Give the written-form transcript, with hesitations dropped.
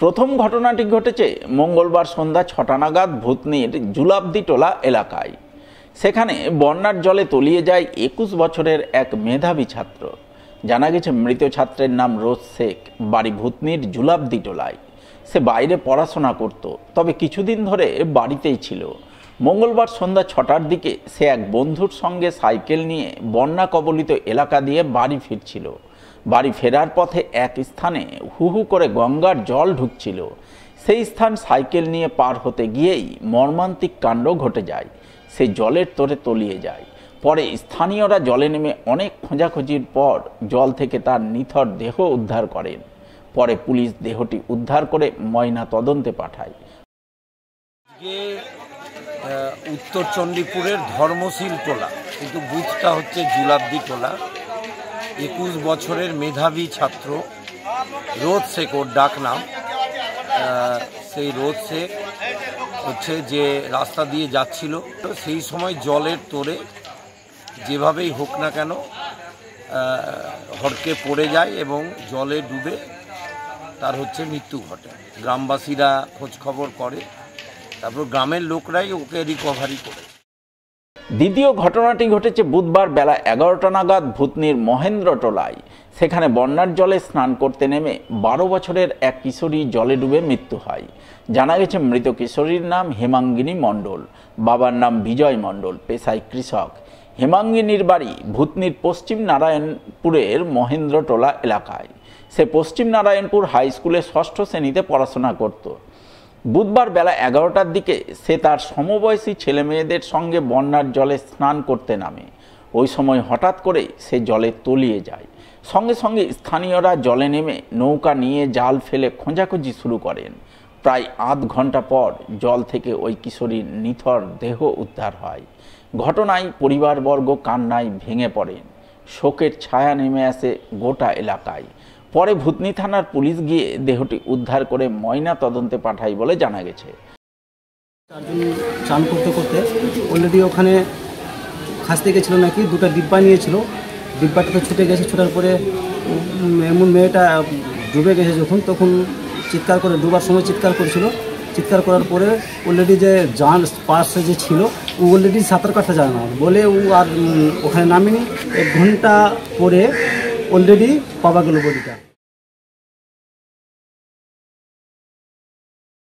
প্রথম ঘটনাটি ঘটেছে মঙ্গলবার সন্ধ্যা ৬টা নাগাদ ভূতনির জুলাবদিটোলা এলাকায়। সেখানে বন্যার জলে তলিয়ে যায় ২১ বছরের এক মেধাবী ছাত্র। জানা গেছে মৃত ছাত্রের নাম রোজ শেখ, বাড়ি ভূতনির জুলাবদিটোলায়। সে বাইরে পড়াশোনা করত, তবে কিছুদিন ধরে বাড়িতেই ছিল। মঙ্গলবার সন্ধ্যা ৬টার দিকে সে এক বন্ধুর সঙ্গে সাইকেল নিয়ে বন্যা কবলিত এলাকা দিয়ে বাড়ি ফিরছিল। বাড়ি ফেরার পথে এক স্থানে হু হু করে গঙ্গার জল ঢুকছিল। সেই স্থান সাইকেল নিয়ে পার হতে গিয়েই মর্মান্তিক কাণ্ড ঘটে যায়। সে জলের তোরে তলিয়ে যায়। পরে স্থানীয়রা জলে নেমে অনেক খোঁজাখুঁজির পর জল থেকে তার নিথর দেহ উদ্ধার করেন। পরে পুলিশ দেহটি উদ্ধার করে ময়না তদন্তে পাঠায়। উত্তর চণ্ডীপুরের ধর্মশীল টোলা, কিন্তু বুথটা হচ্ছে জুলাবদিটোলা। ২১ বছরের মেধাবী ছাত্র রোজ শেখ, ওর ডাক নাম। সেই রোজ শেখ হচ্ছে যে রাস্তা দিয়ে যাচ্ছিল, সেই সময় জলের তোরে যেভাবেই হোক না কেন হড়কে পড়ে যায় এবং জলে ডুবে তার হচ্ছে মৃত্যু ঘটে। গ্রামবাসীরা খোঁজ খবর করে, তারপর গ্রামের লোকরাই ওকে রিকভারি করে। দ্বিতীয় ঘটনাটি ঘটেছে বুধবার বেলা ১১টা নাগাদ ভূতনির মহেন্দ্রটোলায়। সেখানে বন্যার জলে স্নান করতে নেমে ১২ বছরের এক কিশোরী জলে ডুবে মৃত্যু হয়। জানা গেছে মৃত কিশোরীর নাম হেমাঙ্গিনী মণ্ডল, বাবার নাম বিজয় মণ্ডল, পেশায় কৃষক। হেমাঙ্গিনীর বাড়ি ভূতনির পশ্চিম নারায়ণপুরের মহেন্দ্রটোলা এলাকায়। সে পশ্চিম নারায়ণপুর হাই স্কুলে ৬ষ্ঠ শ্রেণীতে পড়াশোনা করত। বুধবার বেলা ১১টার দিকে সে তার সমবয়সী ছেলে মেয়েদের সঙ্গে বন্যার জলে স্নান করতে নামে। ওই সময় হঠাৎ করে সে জলে তলিয়ে যায়। সঙ্গে সঙ্গে স্থানীয়রা জলে নেমে নৌকা নিয়ে জাল ফেলে খোঁজাখুঁজি শুরু করেন। প্রায় আধ ঘন্টা পর জল থেকে ওই কিশোরীর নিথর দেহ উদ্ধার হয়। ঘটনায় পরিবারবর্গ কান্নায় ভেঙে পড়েন। শোকের ছায়া নেমে আসে গোটা এলাকায়। পরে ভূতনি থানার পুলিশ গিয়ে দেহটি উদ্ধার করে ময়না তদন্তে পাঠায় বলে জানা গেছে। চান করতে করতে অলরেডি ওখানে খাসতে গেছিল নাকি, দুটো ডিব্বা নিয়েছিল। ডিব্বাটা তো ছুটে গেছে, ছুটার পরে এমন মেয়েটা ডুবে গেছে যখন, তখন চিৎকার করে, ডুবার সময় চিৎকার করেছিল। চিৎকার করার পরে অলরেডি যে জান পাশে যে ছিল ও অলরেডি সাঁতার কাটতে জানে না বলে ও আর ওখানে নামেনি। ১ ঘন্টা পরে অলরেডি পাওয়া গেল বডিটা।